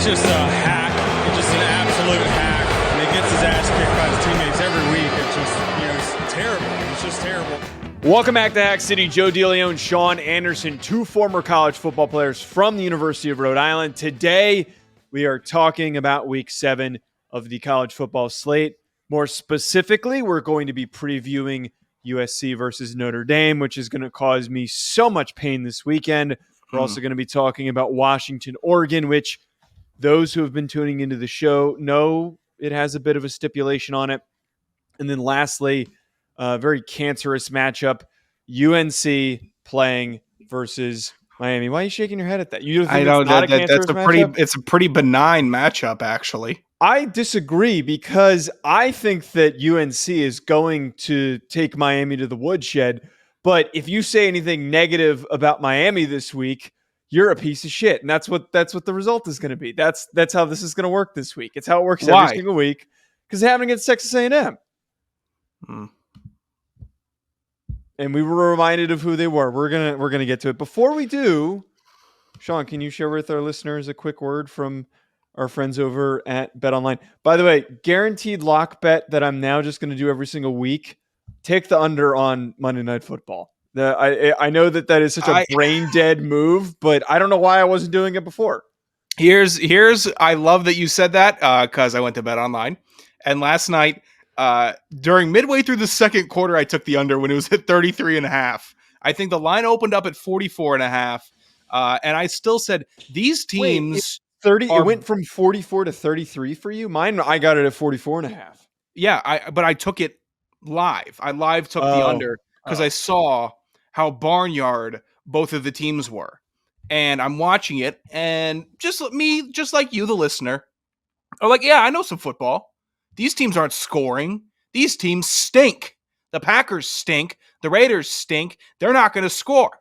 just a hack. He's just an absolute hack. And he gets his ass kicked by his teammates every week. It's just, it's terrible. It's just terrible. Welcome back to Hack City. Joe DeLeone, Sean Anderson, two former college football players from the University of Rhode Island. Today, we are talking about Week 7 of the college football slate. More specifically, we're going to be previewing USC versus Notre Dame, which is going to cause me so much pain this weekend. We're also going to be talking about Washington, Oregon, which those who have been tuning into the show know it has a bit of a stipulation on it. And then lastly, a very cancerous matchup, UNC playing versus Miami. Why are you shaking your head at that? You think I know it's not a cancerous matchup? It's a pretty benign matchup, actually. I disagree because I think that UNC is going to take Miami to the woodshed. But if you say anything negative about Miami this week, you're a piece of shit, and that's what the result is going to be. That's how this is going to work this week. It's how it works every single week because it happened against Texas A&M. And we were reminded of who they were. We're gonna get to it. Before we do, Sean, can you share with our listeners a quick word from our friends over at BetOnline? By the way, guaranteed lock bet that I'm now just going to do every single week. Take the under on Monday Night Football. I know that is such a brain dead move, but I don't know why I wasn't doing it before. Here's I love that you said that because I went to BetOnline, and last night during midway through the second quarter, I took the under when it was at 33.5. I think the line opened up at 44.5, and I still said these teams. It went from 44 to 33 for you. Mine, I got it at 44.5. Yeah, but I took it live. I live took the under because I saw how barnyard both of the teams were. And I'm watching it, and just like you, the listener, are like, yeah, I know some football. These teams aren't scoring. These teams stink. The Packers stink. The Raiders stink. They're not going to score.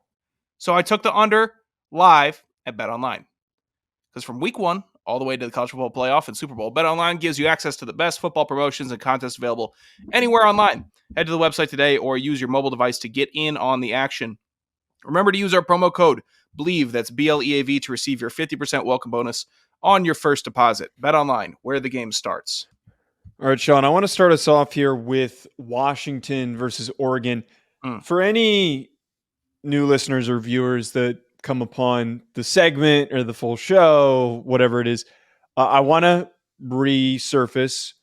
So I took the under live at BetOnline. Because from week 1 all the way to the college football playoff and Super Bowl, BetOnline gives you access to the best football promotions and contests available anywhere online. Head to the website today or use your mobile device to get in on the action. Remember to use our promo code BLEAV, that's BLEAV, to receive your 50% welcome bonus on your first deposit. BetOnline, where the game starts. All right, Sean, I want to start us off here with Washington versus Oregon. For any new listeners or viewers that come upon the segment or the full show, whatever it is, I want to resurface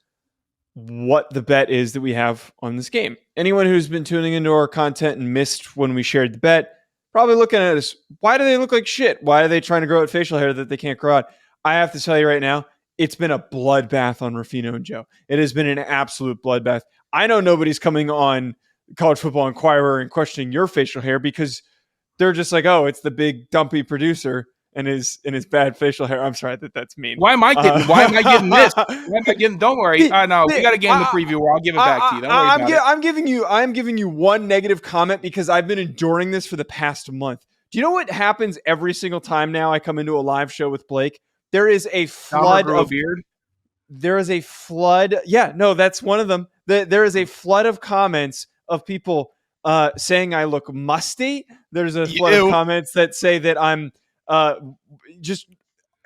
what the bet is that we have on this game. Anyone who's been tuning into our content and missed when we shared the bet, probably looking at us, why do they look like shit? Why are they trying to grow out facial hair that they can't grow out? I have to tell you right now, it's been a bloodbath on Ruffino and Joe. It has been an absolute bloodbath. I know nobody's coming on College Football Inquirer and questioning your facial hair because they're just like, oh, it's the big dumpy producer and his bad facial hair. I'm sorry that's mean. Why am I getting this? Why am I getting? Don't worry. No, we got a game to preview where I'll give it back to you. Don't worry about it. I'm giving you one negative comment because I've been enduring this for the past month. Do you know what happens every single time now I come into a live show with Blake? There is a flood of beard. There is a flood. Yeah, no, that's one of them. There is a flood of comments of people saying I look musty. There's a flood of comments that say that I'm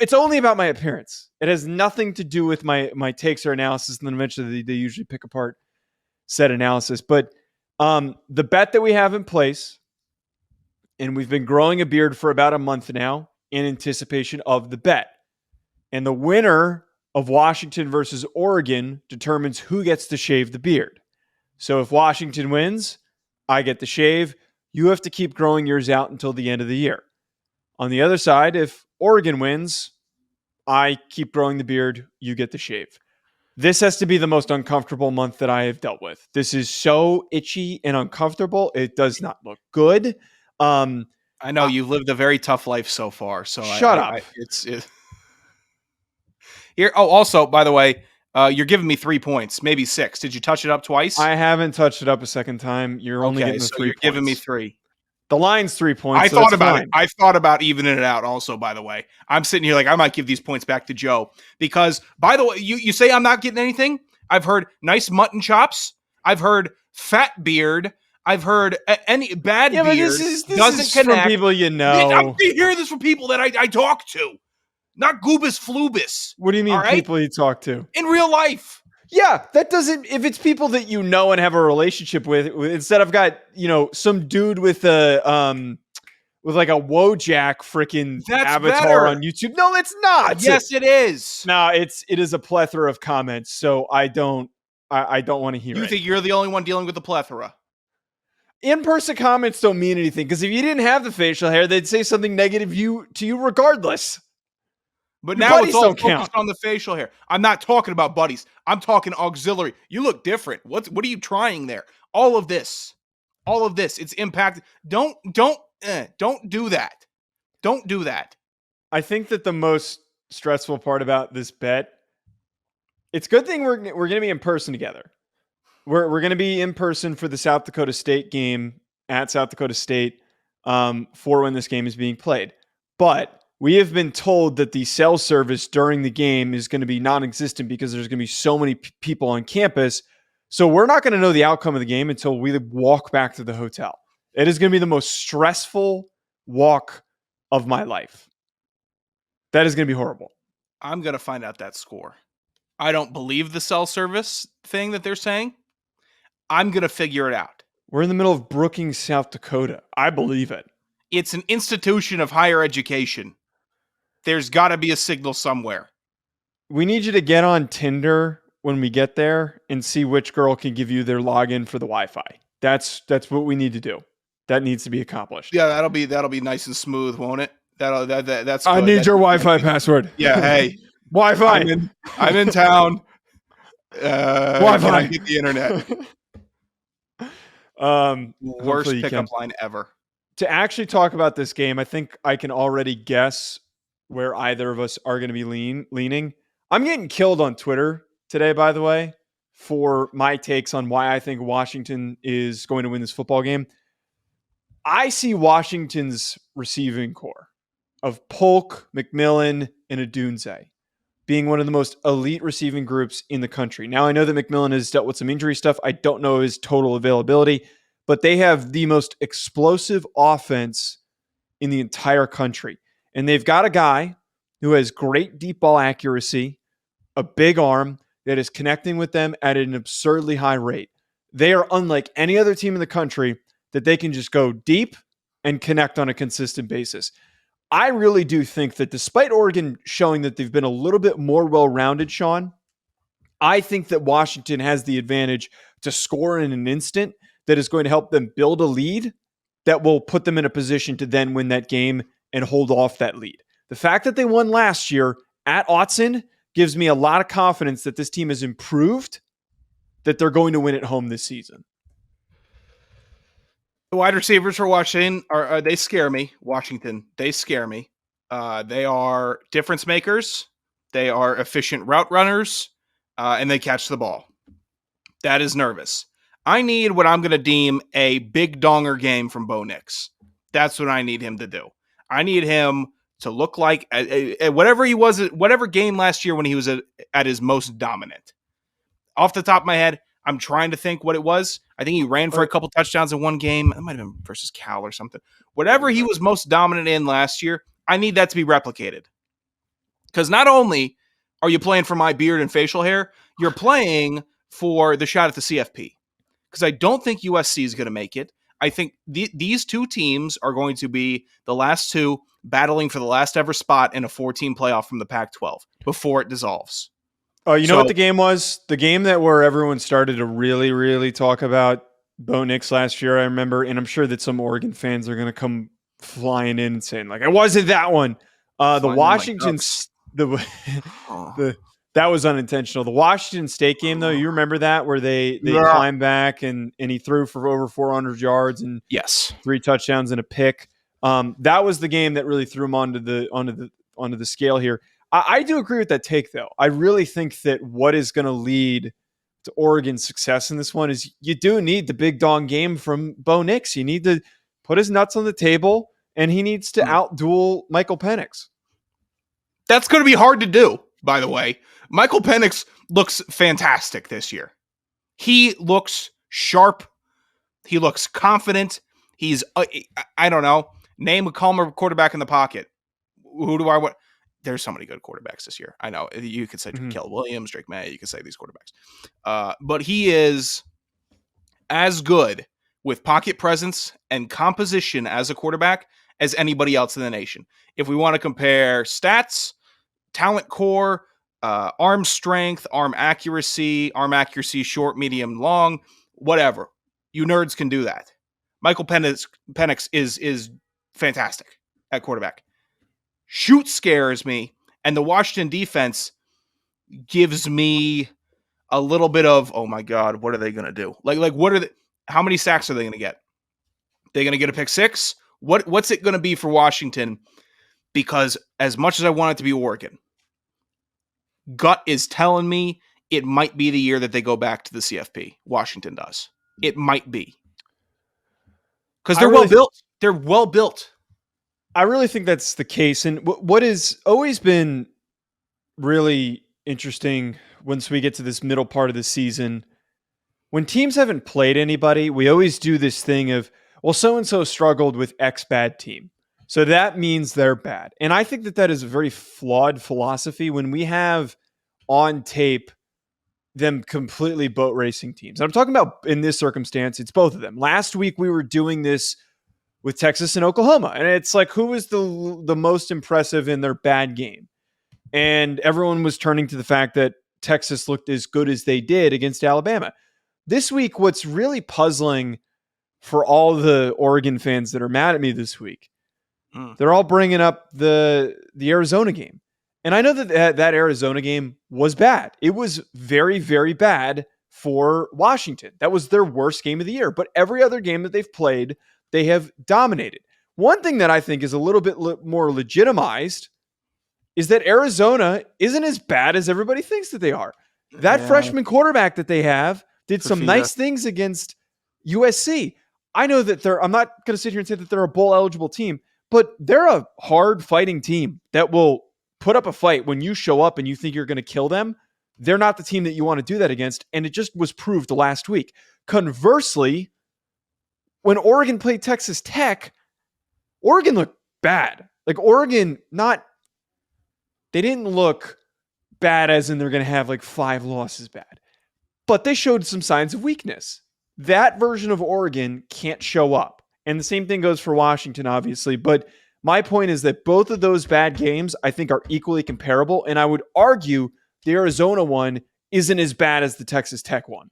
it's only about my appearance. It has nothing to do with my takes or analysis. And then eventually they usually pick apart said analysis. But the bet that we have in place, and we've been growing a beard for about a month now in anticipation of the bet. And the winner of Washington versus Oregon determines who gets to shave the beard. So if Washington wins, I get the shave. You have to keep growing yours out until the end of the year. On the other side, if Oregon wins, I keep growing the beard. You get the shave. This has to be the most uncomfortable month that I have dealt with. This is so itchy and uncomfortable. It does not look good. I know you've lived a very tough life so far. So shut up. It's here. Oh, also, by the way, you're giving me 3 points, maybe 6. Did you touch it up twice? I haven't touched it up a second time. You're only getting the 3 you're points. Giving me 3. The line's 3 points. I thought about it. I thought about evening it out also, by the way. I'm sitting here like I might give these points back to Joe because, by the way, you say I'm not getting anything? I've heard nice mutton chops. I've heard fat beard. I've heard any bad beard. But this is from people you know. I'm hearing this from people that I talk to. not Goobus Flubus. What do you mean all right? people you talk to? In real life. Yeah, that doesn't. If it's people that you know and have a relationship with, instead of got some dude with like a Wojak freaking That's avatar better. on YouTube. No, it's not. Yes, it is. No, it is a plethora of comments. So I don't want to hear it. You think you're the only one dealing with the plethora? In-person comments don't mean anything because if you didn't have the facial hair, they'd say something negative to you regardless. But Your now it's all buddies don't focused count. on the facial hair. I'm not talking about buddies. I'm talking auxiliary. You look different. What are you trying there? All of this. It's impacted. Don't do that. Don't do that. I think that the most stressful part about this bet, it's a good thing we're going to be in person together. We're going to be in person for the South Dakota State game at South Dakota State for when this game is being played. But we have been told that the cell service during the game is going to be non-existent because there's going to be so many people on campus. So we're not going to know the outcome of the game until we walk back to the hotel. It is going to be the most stressful walk of my life. That is going to be horrible. I'm going to find out that score. I don't believe the cell service thing that they're saying. I'm going to figure it out. We're in the middle of Brookings, South Dakota. I believe it. It's an institution of higher education. There's got to be a signal somewhere. We need you to get on Tinder when we get there and see which girl can give you their login for the Wi-Fi. That's what we need to do. That needs to be accomplished. Yeah, that'll be nice and smooth, won't it? That's. I good. need your Wi-Fi password. Yeah, hey, Wi-Fi. I'm in town. Wi-Fi. Can I get the internet? Worst pickup line ever. To actually talk about this game, I think I can already guess where either of us are going to be leaning. I'm getting killed on Twitter today, by the way, for my takes on why I think Washington is going to win this football game. I see Washington's receiving core of Polk, McMillan, and Odunze being one of the most elite receiving groups in the country. Now, I know that McMillan has dealt with some injury stuff. I don't know his total availability, but they have the most explosive offense in the entire country. And they've got a guy who has great deep ball accuracy, a big arm that is connecting with them at an absurdly high rate. They are unlike any other team in the country that they can just go deep and connect on a consistent basis. I really do think that despite Oregon showing that they've been a little bit more well-rounded, Sean, I think that Washington has the advantage to score in an instant that is going to help them build a lead that will put them in a position to then win that game and hold off that lead. The fact that they won last year at Autzen gives me a lot of confidence that this team has improved, that they're going to win at home this season. The wide receivers for Washington they scare me. Washington, they scare me. They are difference makers. They are efficient route runners, and they catch the ball. That is nervous. I need what I'm going to deem a big donger game from Bo Nix. That's what I need him to do. I need him to look like whatever he was, whatever game last year when he was at his most dominant. Off the top of my head, I'm trying to think what it was. I think he ran for a couple touchdowns in one game. It might have been versus Cal or something. Whatever he was most dominant in last year, I need that to be replicated. Because not only are you playing for my beard and facial hair, you're playing for the shot at the CFP. Because I don't think USC is going to make it. I think these two teams are going to be the last two battling for the last ever spot in a 4-team playoff from the Pac-12 before it dissolves. Oh, you know what the game was? The game that where everyone started to really, really talk about Bo Nix last year, I remember, and I'm sure that some Oregon fans are going to come flying in and saying, like, it wasn't that one. The Washington, that was unintentional. The Washington State game, though, you remember that where they climbed back and he threw for over 400 yards and 3 touchdowns and a pick. That was the game that really threw him onto the scale here. I do agree with that take, though. I really think that what is going to lead to Oregon's success in this one is you do need the big dong game from Bo Nix. You need to put his nuts on the table, and he needs to out-duel Michael Penix. That's going to be hard to do, by the way. Michael Penix looks fantastic this year. He looks sharp. He looks confident. He's, I don't know, name a calmer quarterback in the pocket. Who do I want? there's so many good quarterbacks this year. I know you could say Caleb Williams, Drake May, you could say these quarterbacks. But he is as good with pocket presence and composition as a quarterback as anybody else in the nation. If we want to compare stats, talent core, arm strength, arm accuracy, short, medium, long, whatever. You nerds can do that. Michael Penix is fantastic at quarterback. Shoot scares me, and the Washington defense gives me a little bit of, oh my God, what are they going to do? Like what are how many sacks are they going to get? They're going to get a pick six? What's it going to be for Washington? Because as much as I want it to be Oregon, gut is telling me it might be the year that they go back to the CFP. Washington does. It might be. Because they're well built. They're well built. I really think that's the case. And what has always been really interesting once we get to this middle part of the season, when teams haven't played anybody, we always do this thing of, well, so-and-so struggled with X bad team, so that means they're bad. And I think that is a very flawed philosophy when we have on tape them completely boat racing teams. And I'm talking about in this circumstance, it's both of them. Last week we were doing this with Texas and Oklahoma, and it's like, who was the most impressive in their bad game? And everyone was turning to the fact that Texas looked as good as they did against Alabama. This week, what's really puzzling for all the Oregon fans that are mad at me this week, they're all bringing up the Arizona game. And I know that Arizona game was bad. It was very, very bad for Washington. That was their worst game of the year. But every other game that they've played, they have dominated. One thing that I think is a little bit more legitimized is that Arizona isn't as bad as everybody thinks that they are. That freshman quarterback that they have did some nice things against USC. I know that I'm not going to sit here and say that they're a bowl eligible team, but they're a hard fighting team that will put up a fight when you show up and you think you're going to kill them. They're not the team that you want to do that against. And it just was proved last week. Conversely, when Oregon played Texas Tech, Oregon looked bad. Like Oregon, they didn't look bad as in they're going to have like 5 losses bad, but they showed some signs of weakness. That version of Oregon can't show up. And the same thing goes for Washington, obviously. But my point is that both of those bad games, I think, are equally comparable. And I would argue the Arizona one isn't as bad as the Texas Tech one.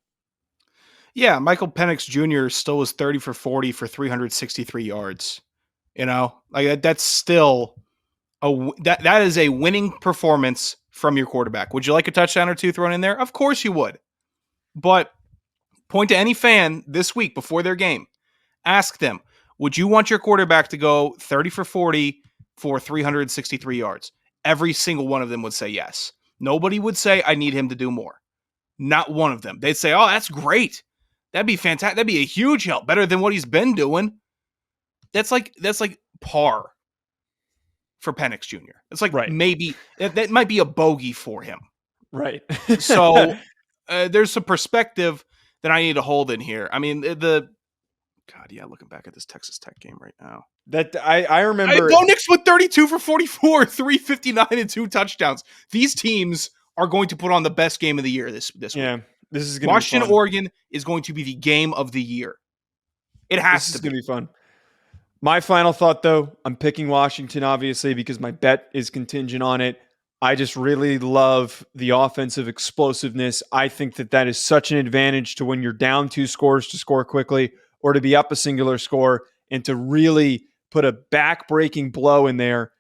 Yeah, Michael Penix Jr. still was 30 for 40 for 363 yards. You know, like that's still that is a winning performance from your quarterback. Would you like a touchdown or two thrown in there? Of course you would. But point to any fan this week before their game. Ask them, would you want your quarterback to go 30 for 40 for 363 yards? Every single one of them would say yes. Nobody would say, I need him to do more. Not one of them. They'd say, oh, that's great. That'd be fantastic. That'd be a huge help. Better than what he's been doing. That's like par for Penix Jr. It's like maybe that might be a bogey for him. Right. So there's some perspective that I need to hold in here. I mean, looking back at this Texas Tech game right now. That I remember. Bo Nix with 32 for 44, 359 and 2 touchdowns. These teams are going to put on the best game of the year this week. Yeah, this is going to be Washington, Oregon is going to be the game of the year. It has to be. This is going to be fun. My final thought, though, I'm picking Washington, obviously, because my bet is contingent on it. I just really love the offensive explosiveness. I think that is such an advantage to when you're down 2 scores to score quickly or to be up a singular score and to really put a back-breaking blow in there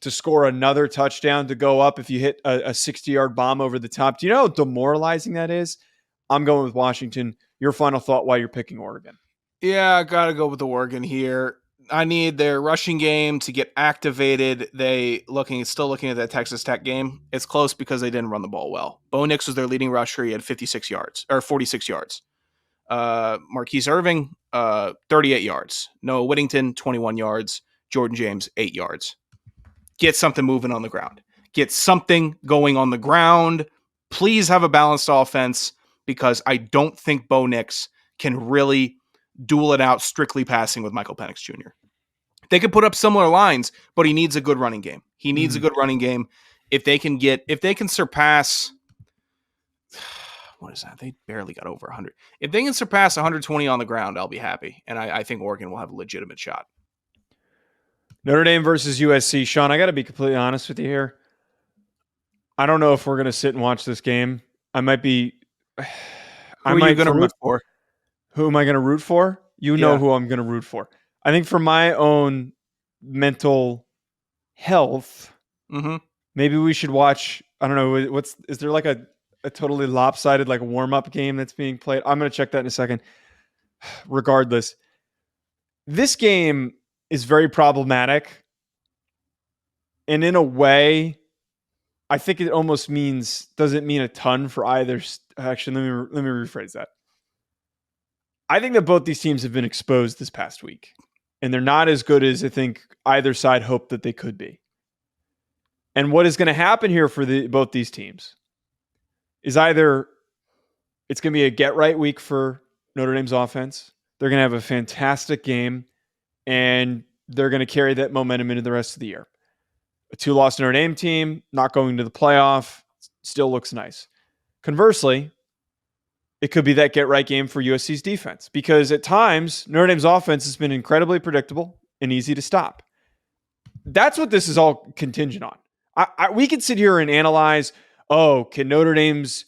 to score another touchdown to go up if you hit a 60-yard bomb over the top. Do you know how demoralizing that is? I'm going with Washington. Your final thought while you're picking Oregon. Yeah, I got to go with the Oregon here. I need their rushing game to get activated. Still looking at that Texas Tech game. It's close because they didn't run the ball well. Bo Nix was their leading rusher. He had 46 yards. Marquise Irving, 38 yards. Noah Whittington, 21 yards. Jordan James, 8 yards. Get something moving on the ground. Get something going on the ground. Please have a balanced offense because I don't think Bo Nix can really duel it out strictly passing with Michael Penix Jr. They could put up similar lines, but he needs a good running game. He needs a good running game. If they can surpass, what is that? They barely got over 100. If they can surpass 120 on the ground, I'll be happy. And I think Oregon will have a legitimate shot. Notre Dame versus USC. Sean, I got to be completely honest with you here. I don't know if we're going to sit and watch this game. I might be. Who are you going to root for? Who am I going to root for? You know who I'm going to root for. I think for my own mental health, maybe we should watch. I don't know. Is there like a totally lopsided like warm-up game that's being played? I'm going to check that in a second. Regardless, this game is very problematic. And in a way, I think it almost doesn't mean a ton for either. Actually, let me rephrase that. I think that both these teams have been exposed this past week, and they're not as good as I think either side hoped that they could be. And what is going to happen here for both these teams is either it's going to be a get-right week for Notre Dame's offense. They're going to have a fantastic game, and they're going to carry that momentum into the rest of the year. A 2-loss Notre Dame team, not going to the playoff, still looks nice. Conversely, it could be that get-right game for USC's defense, because at times, Notre Dame's offense has been incredibly predictable and easy to stop. That's what this is all contingent on. We could sit here and analyze, can Notre Dame's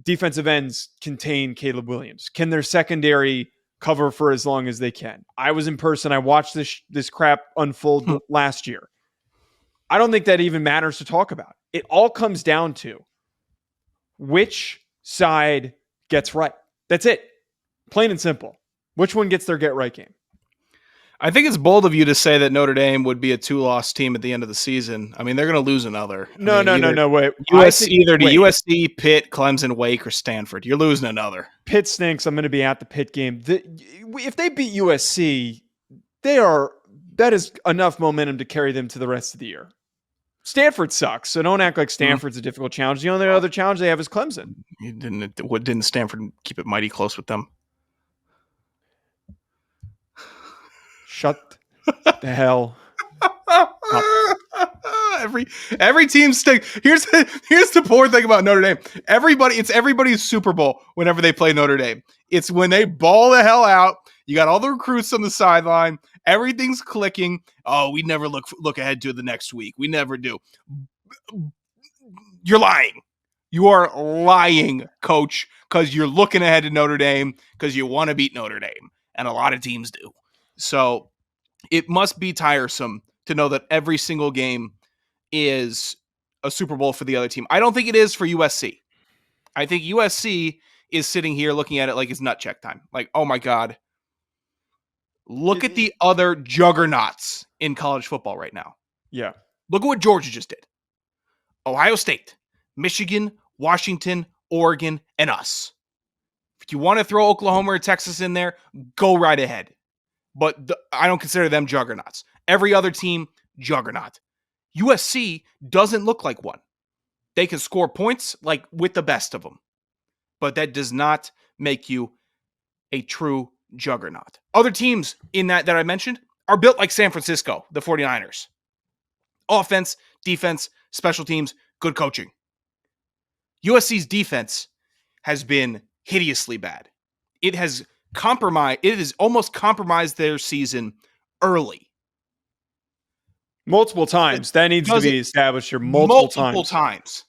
defensive ends contain Caleb Williams? Can their secondary cover for as long as they can? I was in person. I watched this crap unfold last year. I don't think that even matters to talk about. It all comes down to which side gets right. That's it. Plain and simple. Which one gets their get-right game? I think it's bold of you to say that Notre Dame would be a 2-loss team at the end of the season. I mean, they're going to lose another. No, wait. Either to USC, Pitt, Clemson, Wake, or Stanford. You're losing another. Pitt stinks. I'm going to be at the Pitt game. If they beat USC, that is enough momentum to carry them to the rest of the year. Stanford sucks, so don't act like Stanford's a difficult challenge. The only other challenge they have is Clemson. Didn't Stanford keep it mighty close with them? Shut the hell up. Every team stink. Here's the poor thing about Notre Dame. It's everybody's Super Bowl whenever they play Notre Dame. It's when they ball the hell out. You got all the recruits on the sideline. Everything's clicking. Oh, we never look ahead to the next week. We never do. You're lying. You are lying, coach, because you're looking ahead to Notre Dame because you want to beat Notre Dame. And a lot of teams do. So it must be tiresome to know that every single game is a Super Bowl for the other team. I don't think it is for USC. I think USC is sitting here looking at it like it's nut check time. Like, oh my God. Look at the other juggernauts in college football right now. Yeah. Look at what Georgia just did. Ohio State, Michigan, Washington, Oregon, and us. If you want to throw Oklahoma or Texas in there, go right ahead. But I don't consider them juggernauts. Every other team, juggernaut. USC doesn't look like one. They can score points like with the best of them. But that does not make you a true juggernaut. Other teams in that I mentioned are built like San Francisco, the 49ers. Offense, defense, special teams, good coaching. USC's defense has been hideously bad. It has almost compromised their season early. Multiple times. That needs to be established here multiple times.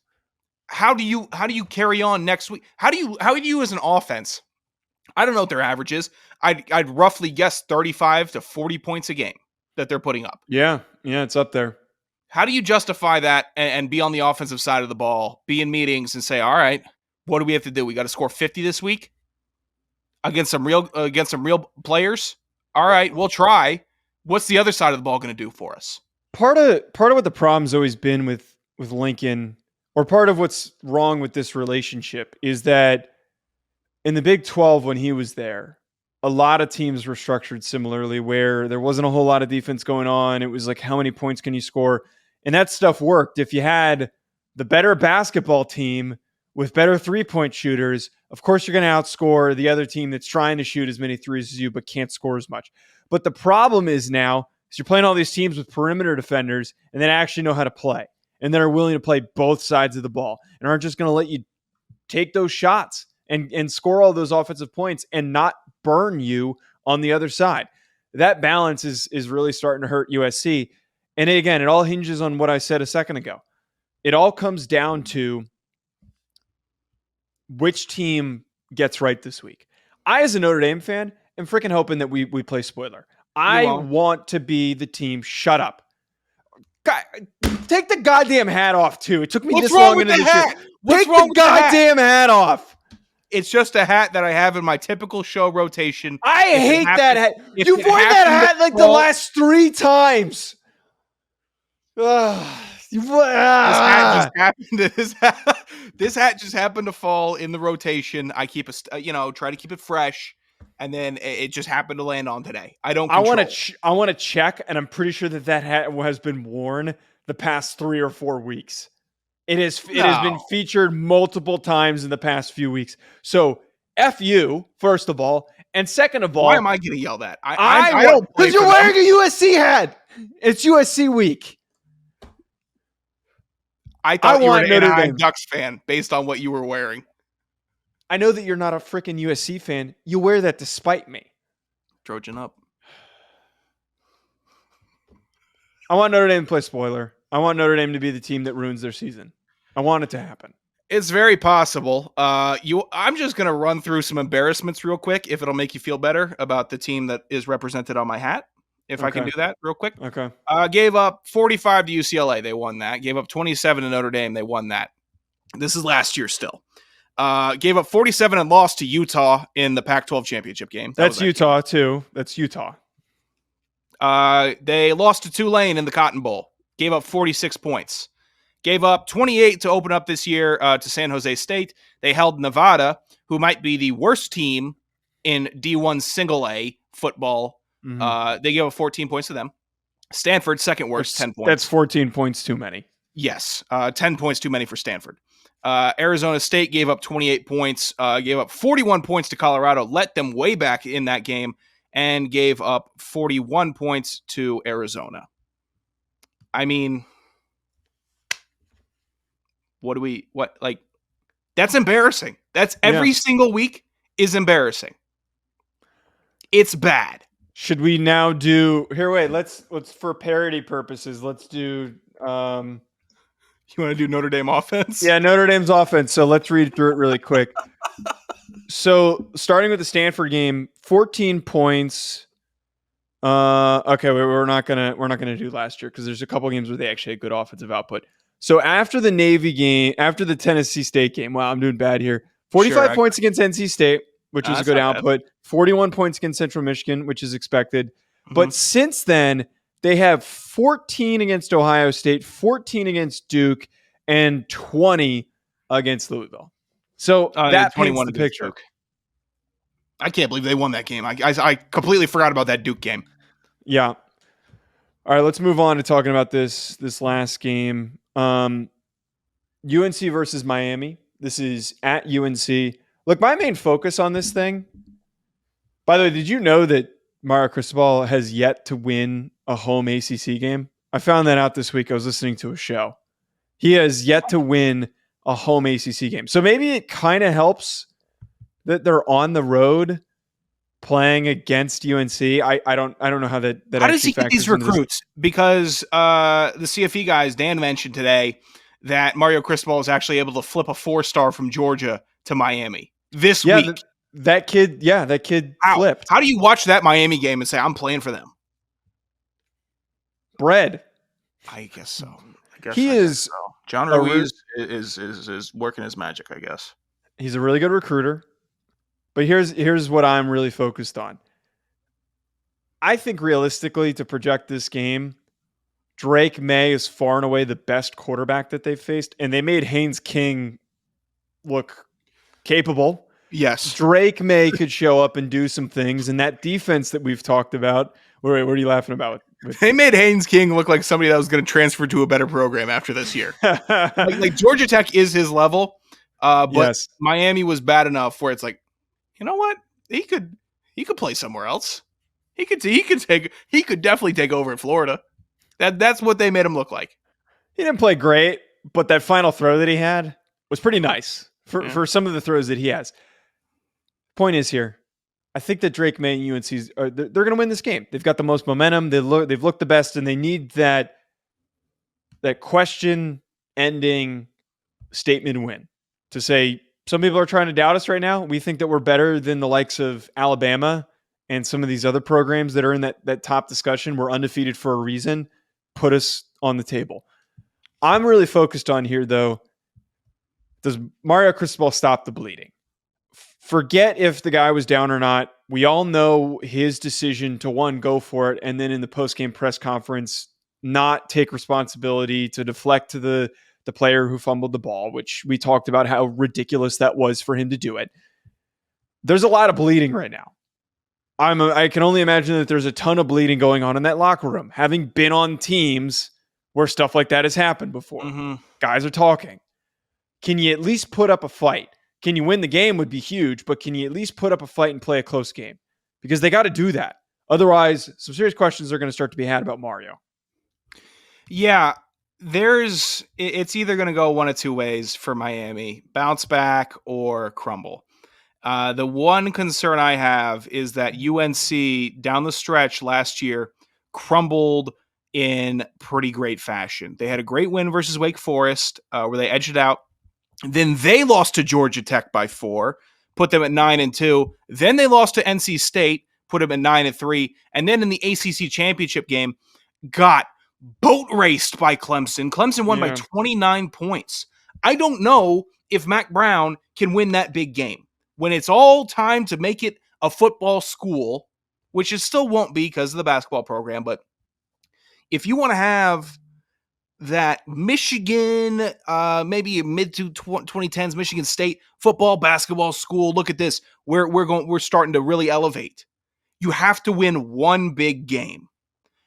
How do you carry on next week? How do you as an offense? I don't know what their average is. I'd roughly guess 35 to 40 points a game that they're putting up. Yeah, it's up there. How do you justify that and be on the offensive side of the ball, be in meetings and say, all right, what do we have to do? We got to score 50 this week against some real players. All right, we'll try. What's the other side of the ball going to do for us? Part of what the problem's always been with Lincoln, or part of what's wrong with this relationship, is that in the Big 12 when he was there, a lot of teams were structured similarly, where there wasn't a whole lot of defense going on. It was like, how many points can you score? And that stuff worked. If you had the better basketball team with better three-point shooters, of course you're going to outscore the other team that's trying to shoot as many threes as you but can't score as much. But the problem is now is you're playing all these teams with perimeter defenders and that actually know how to play and that are willing to play both sides of the ball and aren't just going to let you take those shots and score all those offensive points and not burn you on the other side. That balance is really starting to hurt USC. And again, it all hinges on what I said a second ago. It all comes down to which team gets right this week. I, as a Notre Dame fan, am freaking hoping that we play spoiler. I want to be the team. Shut up. God, take the goddamn hat off, too. It took me this long into the hat? Take the goddamn hat off. It's just a hat that I have in my typical show rotation. I hate that hat. You've worn that hat like the last 3 times. This hat just happened to fall in the rotation. I keep try to keep it fresh, and then it just happened to land on today. I want to check, and I'm pretty sure that hat has been worn the past 3 or 4 weeks. It has been featured multiple times in the past few weeks. So F you, first of all, and second of all, why am I getting yelled at? I don't, because you're wearing a USC hat. It's USC week. I thought you were an Anaheim Ducks fan based on what you were wearing. I know that you're not a freaking USC fan. You wear that to spite me. Trojan up. I want Notre Dame to play spoiler. I want Notre Dame to be the team that ruins their season. I want it to happen. It's very possible. I'm just going to run through some embarrassments real quick if it'll make you feel better about the team that is represented on my hat. If I can do that real quick. Okay. Gave up 45 to UCLA. They won that. Gave up 27 to Notre Dame. They won that. This is last year still. Gave up 47 and lost to Utah in the Pac-12 championship game. That's Utah too. That's Utah. They lost to Tulane in the Cotton Bowl. Gave up 46 points. Gave up 28 to open up this year to San Jose State. They held Nevada, who might be the worst team in D1 single A football. Mm-hmm. They gave up 14 points to them. Stanford, second worst, 10 points. That's 14 points too many. Yes, 10 points too many for Stanford. Arizona State gave up 28 points, gave up 41 points to Colorado, let them way back in that game, and gave up 41 points to Arizona. I mean, that's embarrassing. That's every single week is embarrassing. It's bad. Should we now do here? Wait, let's for parody purposes, let's do. You want to do Notre Dame offense? Yeah, Notre Dame's offense. So let's read through it really quick. So starting with the Stanford game, 14 points. Okay, we're not gonna do last year because there's a couple games where they actually had good offensive output. So after the Navy game, after the Tennessee State game, wow, I'm doing bad here. 45 points against NC State, which was a good output. 41 points against Central Michigan, which is expected. Mm-hmm. But since then, they have 14 against Ohio State, 14 against Duke, and 20 against Louisville. So that paints the picture. Duke. I can't believe they won that game. I completely forgot about that Duke game. Yeah. All right, let's move on to talking about this last game. UNC versus Miami. This is at UNC. Look, my main focus on this thing, by the way, did you know that Mario Cristobal has yet to win a home ACC game? I found that out this week. I was listening to a show. He has yet to win a home ACC game. So maybe it kind of helps that they're on the road playing against UNC. I don't know how that how does he get these recruits? Because the CFE guys, Dan mentioned today that Mario Cristobal is actually able to flip a 4-star from Georgia to Miami this week. That kid flipped. How do you watch that Miami game and say, I'm playing for them? Bread. I guess so. He is. John Ruiz is working his magic, I guess. He's a really good recruiter. But here's what I'm really focused on. I think realistically, to project this game, Drake May is far and away the best quarterback that they've faced, and they made Haynes King look capable. Yes. Drake May could show up and do some things, and that defense that we've talked about. What are you laughing about? They made Haynes King look like somebody that was going to transfer to a better program after this year. like Georgia Tech is his level, but yes. Miami was bad enough where it's like, you know what? He could play somewhere else. He could definitely take over in Florida. That's what they made him look like. He didn't play great, but that final throw that he had was pretty nice for some of the throws that he has. Point is here, I think that Drake May and UNC's they're going to win this game. They've got the most momentum. They've looked the best, and they need that question-ending statement win to say, some people are trying to doubt us right now. We think that we're better than the likes of Alabama and some of these other programs that are in that top discussion. We're undefeated for a reason. Put us on the table. I'm really focused on here, though. Does Mario Cristobal stop the bleeding? Forget if the guy was down or not. We all know his decision to, one, go for it, and then in the post-game press conference, not take responsibility, to deflect to the player who fumbled the ball, which we talked about how ridiculous that was for him to do it. There's a lot of bleeding right now. I can only imagine that there's a ton of bleeding going on in that locker room, having been on teams where stuff like that has happened before. Mm-hmm. Guys are talking. Can you at least put up a fight? Can you win the game would be huge, but can you at least put up a fight and play a close game? Because they got to do that. Otherwise, some serious questions are going to start to be had about Mario. Yeah, it's either going to go one of two ways for Miami: bounce back or crumble. The one concern I have is that UNC down the stretch last year crumbled in pretty great fashion. They had a great win versus Wake Forest where they edged it out. Then they lost to Georgia Tech by 4, put them at 9-2. Then they lost to NC State, put them at 9-3. And then in the ACC championship game, got boat raced by Clemson. Clemson won by 29 points. I don't know if Mac Brown can win that big game. When it's all time to make it a football school, which it still won't be because of the basketball program, but if you want to have that Michigan, maybe mid to 2010s Michigan State football, basketball school, look at this. We're starting to really elevate. You have to win one big game.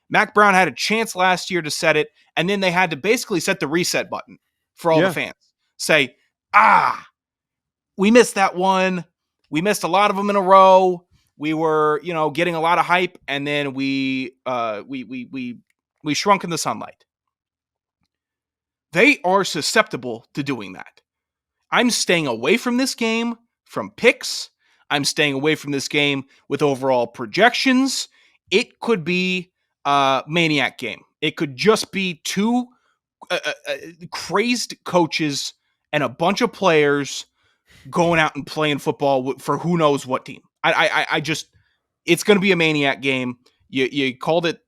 Mac Brown had a chance last year to set it, and then they had to basically set the reset button for all the fans. Say, we missed that one. We missed a lot of them in a row. We were, getting a lot of hype, and then we shrunk in the sunlight. They are susceptible to doing that. I'm staying away from this game from picks. I'm staying away from this game with overall projections. It could be a maniac game. It could just be two crazed coaches and a bunch of players going out and playing football for who knows what team. It's going to be a maniac game. You called it,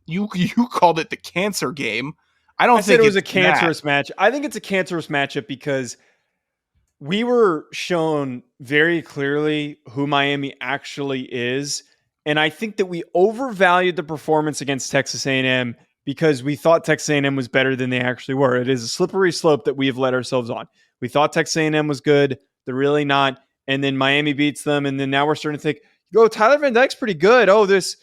you called it the cancer game. I think it was a cancerous match. I think it's a cancerous matchup because we were shown very clearly who Miami actually is. And I think that we overvalued the performance against Texas A&M because we thought Texas A&M was better than they actually were. It is a slippery slope that we have led ourselves on. We thought Texas A&M was good. They're really not. And then Miami beats them. And then now we're starting to think, Tyler Van Dyke's pretty good. Oh, this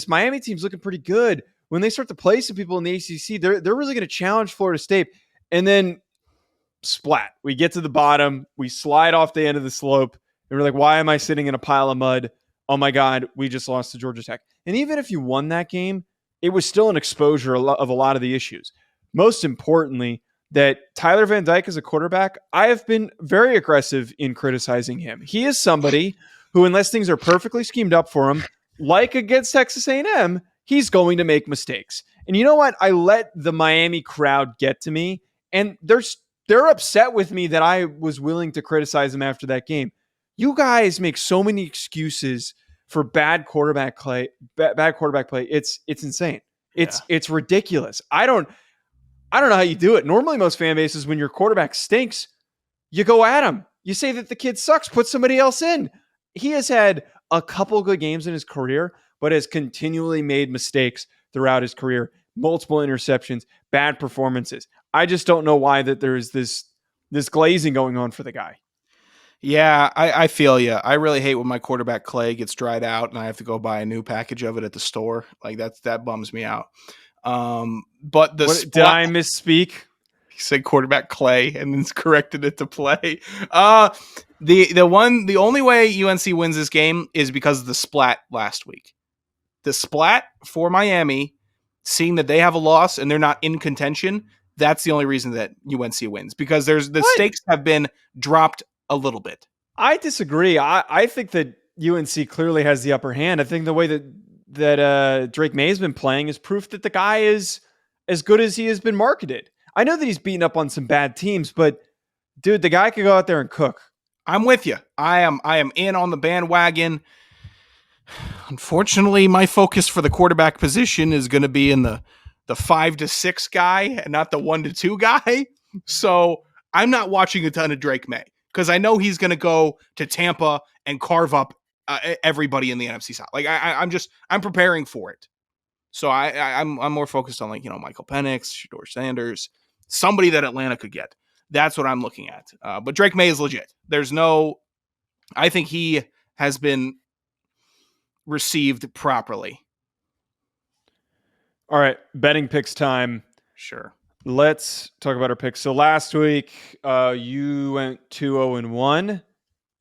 Miami team's looking pretty good. When they start to play some people in the ACC, they're really going to challenge Florida State. And then splat. We get to the bottom. We slide off the end of the slope. And we're like, why am I sitting in a pile of mud? Oh, my God, we just lost to Georgia Tech. And even if you won that game, it was still an exposure of a lot of the issues. Most importantly, that Tyler Van Dyke as a quarterback, I have been very aggressive in criticizing him. He is somebody who, unless things are perfectly schemed up for him, like against Texas A&M, he's going to make mistakes. And you know what? I let the Miami crowd get to me, and they're upset with me that I was willing to criticize him after that game. You guys make so many excuses for bad quarterback play. It's insane. It's ridiculous. I don't know how you do it. Normally, most fan bases, when your quarterback stinks, you go at him. You say that the kid sucks, put somebody else in. He has had a couple good games in his career, but has continually made mistakes throughout his career. Multiple interceptions, bad performances. I just don't know why that there's this glazing going on for the guy. Yeah, I feel you. I really hate when my quarterback clay gets dried out and I have to go buy a new package of it at the store. Like that bums me out. But did I misspeak? He said quarterback clay and then corrected it to play. The only way UNC wins this game is because of the splat last week. the splat for Miami, seeing that they have a loss and they're not in contention, that's the only reason that UNC wins, because the stakes have been dropped a little bit. I disagree. I think that UNC clearly has the upper hand. I think the way that Drake May has been playing is proof that the guy is as good as he has been marketed. I know that he's beaten up on some bad teams, but dude, the guy could go out there and cook. I'm with you. I am in on the bandwagon. Unfortunately, my focus for the quarterback position is going to be in the 5 to 6 guy and not the 1 to 2 guy. So I'm not watching a ton of Drake May because I know he's going to go to Tampa and carve up everybody in the NFC South. Like I'm preparing for it. So I'm more focused on, like, Michael Penix, Shedeur Sanders, somebody that Atlanta could get. That's what I'm looking at. But Drake May is legit. I think he has been received properly. All right, betting picks time. Sure. Let's talk about our picks. So last week, you went 2-0-1.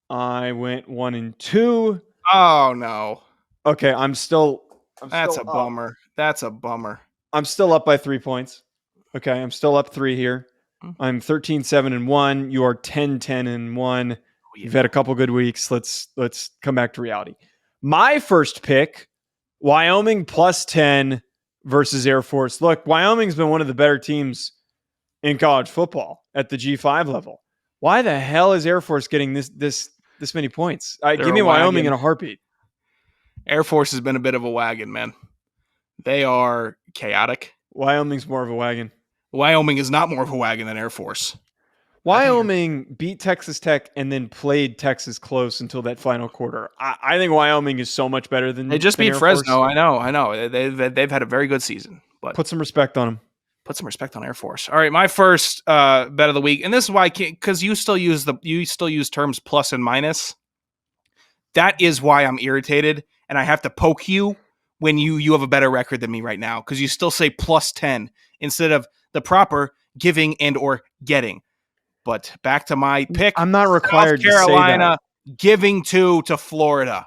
I went 1-2. Oh no. Okay, That's a bummer. That's a bummer. I'm still up by 3 points. Okay, I'm still up 3 here. I'm 13-7-1. You are 10-10-1. You've had a couple good weeks. Let's come back to reality. My first pick, Wyoming plus 10 versus Air Force. Look, Wyoming's been one of the better teams in college football at the G5 level. Why the hell is Air Force getting this many points? Give me Wyoming in a heartbeat. Air Force has been a bit of a wagon, man. They are chaotic. Wyoming's more of a wagon. Wyoming is not more of a wagon than Air Force. Wyoming beat Texas Tech and then played Texas close until that final quarter. I think Wyoming is so much better than they just beat Air Fresno. Force. I know. They've had a very good season, but put some respect on them. Put some respect on Air Force. All right, my first bet of the week, and this is why I can't, because you still use terms plus and minus. That is why I'm irritated, and I have to poke you when you have a better record than me right now, because you still say plus 10 instead of the proper giving and or getting. But back to my pick. I'm not required South Carolina to say that. Giving to Florida.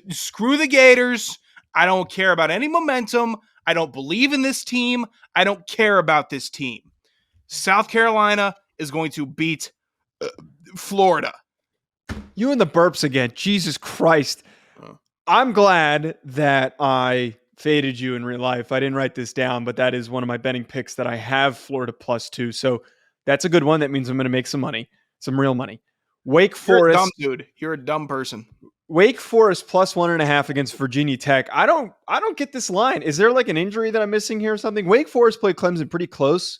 Screw the Gators. I don't care about any momentum. I don't believe in this team. I don't care about this team. South Carolina is going to beat Florida. You and the burps again. Jesus Christ. I'm glad that I faded you in real life. I didn't write this down, but that is one of my betting picks that I have Florida plus 2. So that's a good one. That means I'm going to make some money, some real money. Wake Forest. You're a dumb dude. You're a dumb person. Wake Forest plus 1.5 against Virginia Tech. I don't get this line. Is there like an injury that I'm missing here or something? Wake Forest played Clemson pretty close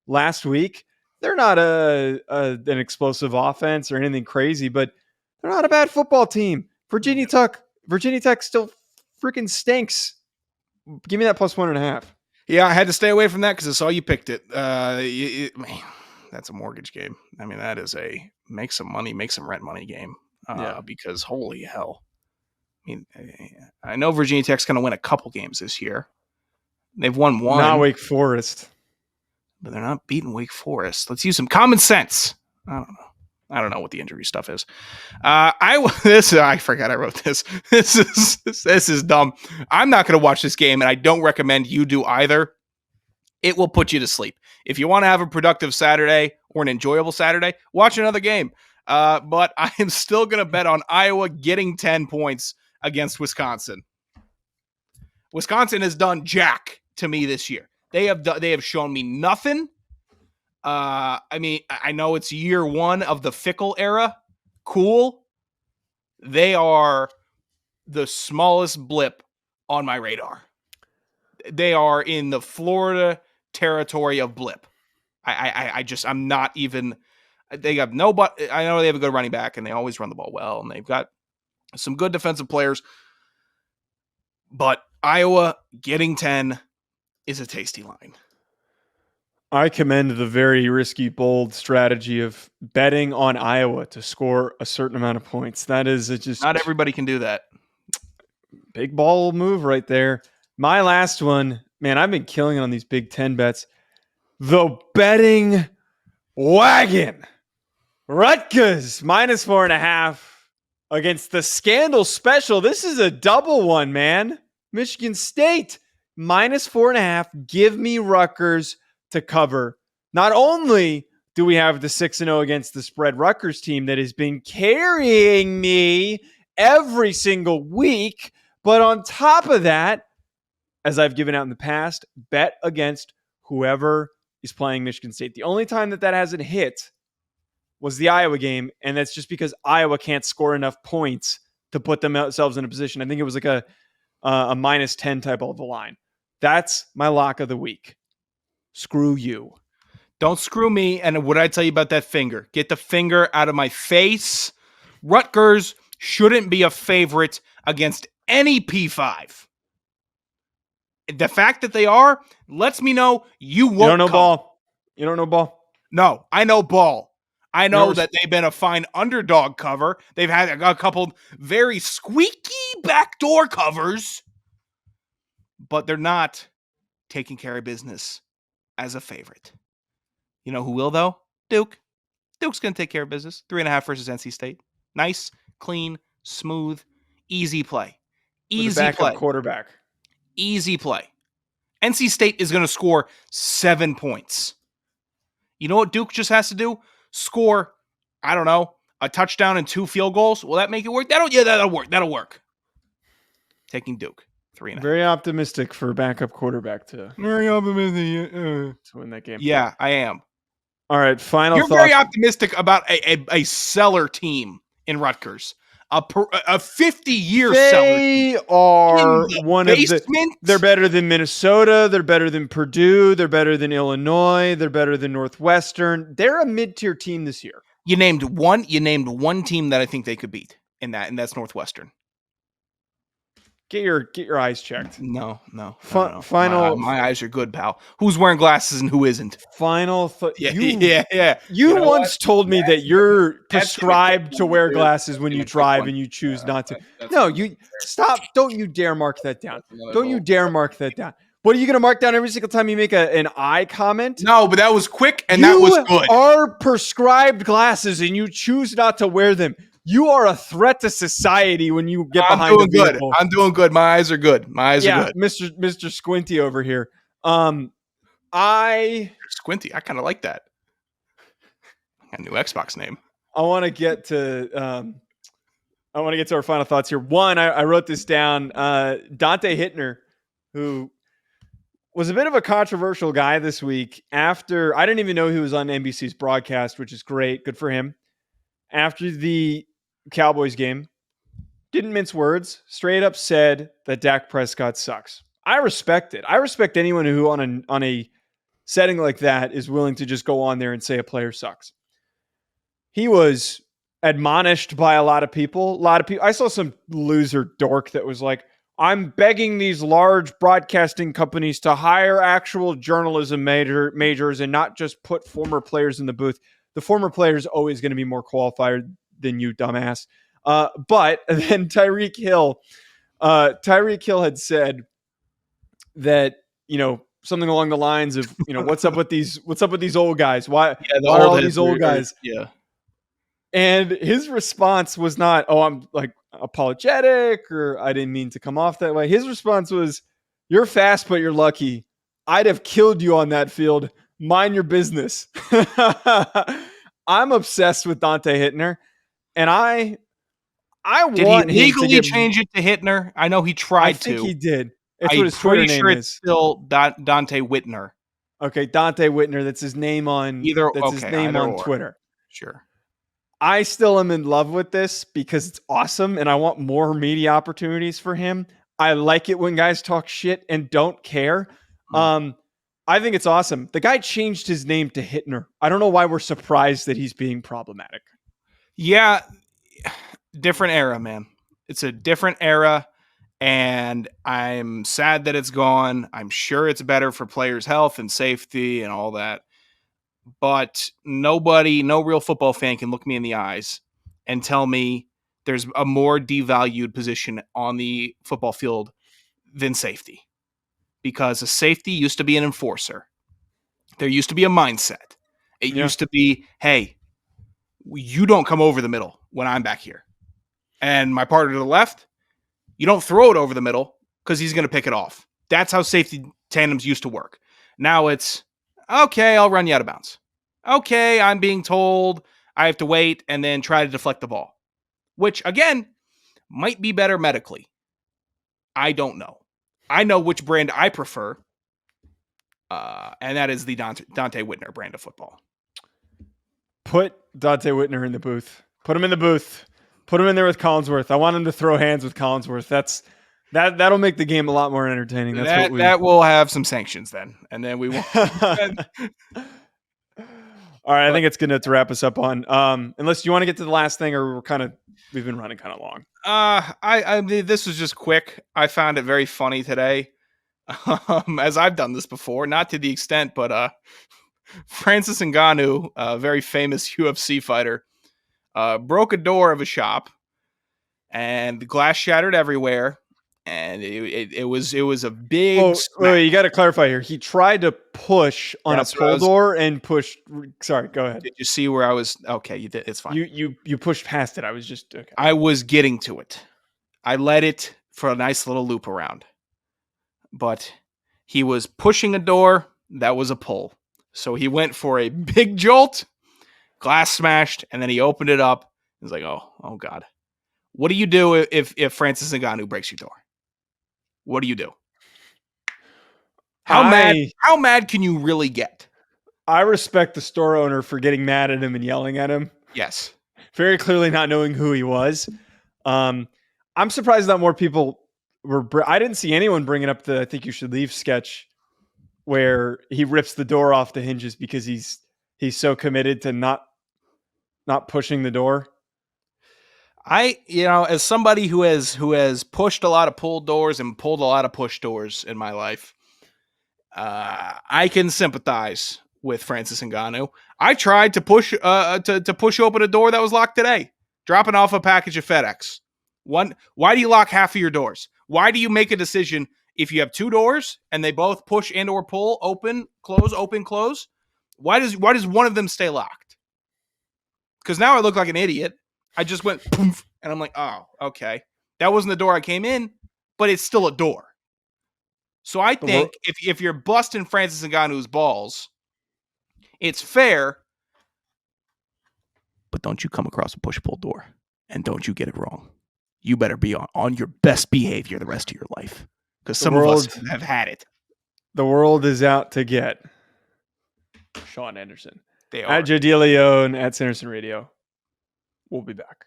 last week. They're not an explosive offense or anything crazy, but they're not a bad football team. Virginia Tech still freaking stinks. Give me that plus 1.5. Yeah, I had to stay away from that because I saw you picked it. Man, that's a mortgage game. I mean, that is a make some money, make some rent money game. Because holy hell. I mean, I know Virginia Tech's going to win a couple games this year. They've won one. Not Wake Forest. But they're not beating Wake Forest. Let's use some common sense. I don't know what the injury stuff is. I forgot I wrote this. This is dumb. I'm not going to watch this game, and I don't recommend you do either. It will put you to sleep. If you want to have a productive Saturday or an enjoyable Saturday, watch another game. But I am still going to bet on Iowa getting 10 points against Wisconsin. Wisconsin has done jack to me this year. They have shown me nothing. I mean, I know it's year one of the Fickle era. Cool. They are the smallest blip on my radar. They are in the Florida territory of blip. I'm not even. They have nobody. I know they have a good running back, and they always run the ball well, and they've got some good defensive players. But Iowa getting 10 is a tasty line. I commend the very risky, bold strategy of betting on Iowa to score a certain amount of points. That is just not everybody can do that. Big ball move right there. My last one, man, I've been killing it on these Big Ten bets. The betting wagon. Rutgers minus 4.5 against the scandal special. This is a double one, man. Michigan State -4.5. Give me Rutgers to cover. Not only do we have the 6-0 against the spread Rutgers team that has been carrying me every single week, but on top of that, as I've given out in the past, bet against whoever is playing Michigan State. The only time that hasn't hit was the Iowa game, and that's just because Iowa can't score enough points to put themselves in a position. I think it was like a -10 type of a line. That's my lock of the week. Screw you. Don't screw me. And what did I tell you about that finger? Get the finger out of my face. Rutgers shouldn't be a favorite against any P5. The fact that they are lets me know you won't. You don't know come. ball. You don't know ball. No, I know ball. I know that they've been a fine underdog cover. They've had a couple very squeaky backdoor covers, but they're not taking care of business as a favorite. You know who will, though? Duke. Duke's going to take care of business. 3.5 versus NC State. Nice, clean, smooth, easy play. With a backup quarterback. Easy play. NC State is going to score 7 points. You know what Duke just has to do? Score, I don't know, a touchdown and 2 field goals. Will that make it work? That'll work. That'll work. Taking Duke. 3.5. Very optimistic for backup quarterback to win that game. Yeah, I am. All right, final You're thoughts. very optimistic about a seller team in Rutgers. A 50-year seller. They are one basement? of the. They're better than Minnesota. They're better than Purdue. They're better than Illinois. They're better than Northwestern. They're a mid-tier team this year. You named one team that I think they could beat and that's Northwestern. Get your eyes checked. No. Final. My eyes are good, pal. Who's wearing glasses and who isn't? Final thought. Yeah. You once told me that you're prescribed to wear glasses when you drive and you choose not to. No, you stop. Don't you dare mark that down. Don't you dare mark that down. What are you going to mark down every single time you make an eye comment? No, but that was quick and that was good. You are prescribed glasses and you choose not to wear them. You are a threat to society when you get behind the vehicle. I'm doing good. My eyes are good. My eyes are good. Mr. Squinty over here. Squinty. I kind of like that. A new Xbox name. I want to get to our final thoughts here. One, I wrote this down. Dante Hittner, who was a bit of a controversial guy this week. After I didn't even know he was on NBC's broadcast, which is great. Good for him. After the Cowboys game, didn't mince words, straight up said that Dak Prescott sucks. I respect it. I respect anyone who on a setting like that is willing to just go on there and say a player sucks. He was admonished by a lot of people. I saw some loser dork that was like, I'm begging these large broadcasting companies to hire actual journalism majors and not just put former players in the booth. The former player is always going to be more qualified than you, dumbass. But then Tyreek Hill had said that, something along the lines of, what's up with these old guys? Why are all these old guys? Yeah. And his response was not, oh, I'm like apologetic or I didn't mean to come off that way. His response was, you're fast, but you're lucky. I'd have killed you on that field. Mind your business. I'm obsessed with Dante Hittner, and I did want he legally change it to Hittner? I know he tried to. I think he did. That's what his Twitter name is. It's still Dante Whitner. Okay, Dante Whitner. That's his name on on Twitter. Sure. I still am in love with this because it's awesome, and I want more media opportunities for him. I like it when guys talk shit and don't care. I think it's awesome. The guy changed his name to Hittner. I don't know why we're surprised that he's being problematic. Yeah, different era, man. It's a different era, and I'm sad that it's gone. I'm sure it's better for players' health and safety and all that. But no real football fan can look me in the eyes and tell me there's a more devalued position on the football field than safety. Because a safety used to be an enforcer. There used to be a mindset. It used to be, hey, you don't come over the middle when I'm back here. And my partner to the left, you don't throw it over the middle because he's going to pick it off. That's how safety tandems used to work. Now it's, okay, I'll run you out of bounds. Okay, I'm being told I have to wait and then try to deflect the ball, which, again, might be better medically. I don't know. I know which brand I prefer, and that is the Dante Whitner brand of football. Put Dante Whitner in the booth. Put him in the booth. Put him in there with Collinsworth. I want him to throw hands with Collinsworth. That'll make the game a lot more entertaining. That will have some sanctions then, and then we won't. All right, I think it's good to wrap us up on. Unless you want to get to the last thing, or we've been running kind of long. I mean, this was just quick. I found it very funny today, as I've done this before, not to the extent, but Francis Ngannou, a very famous UFC fighter, broke a door of a shop, and the glass shattered everywhere. And it was a big. Wait, you got to clarify here. He tried to push on a pull door and pushed. Sorry, go ahead. Did you see where I was? Okay, you did. It's fine. You pushed past it. I was just okay. I was getting to it. I let it for a nice little loop around, but he was pushing a door that was a pull. So he went for a big jolt, glass smashed, and then he opened it up. He's like, oh God. What do you do if Francis Ngannou breaks your door? What do you do? How mad can you really get? I respect the store owner for getting mad at him and yelling at him. Yes. Very clearly not knowing who he was. I'm surprised that more people I didn't see anyone bringing up the I think you should leave sketch where he rips the door off the hinges because he's so committed to not pushing the door. As somebody who has pushed a lot of pull doors and pulled a lot of push doors in my life, I can sympathize with Francis Ngannou. I tried to push open a door that was locked today, dropping off a package of FedEx. Why do you lock half of your doors? Why do you make a decision if you have two doors and they both push and or pull, open, close? Why does one of them stay locked? Because now I look like an idiot. I just went poof, and I'm like, oh, okay. That wasn't the door I came in, but it's still a door. So I think if you're busting Francis Ngannou's balls, it's fair, but don't you come across a push-pull door, and don't you get it wrong. You better be on your best behavior the rest of your life, because some of us have had it. The world is out to get Sean Anderson. They are. At DeLeone, at Sanderson Radio. We'll be back.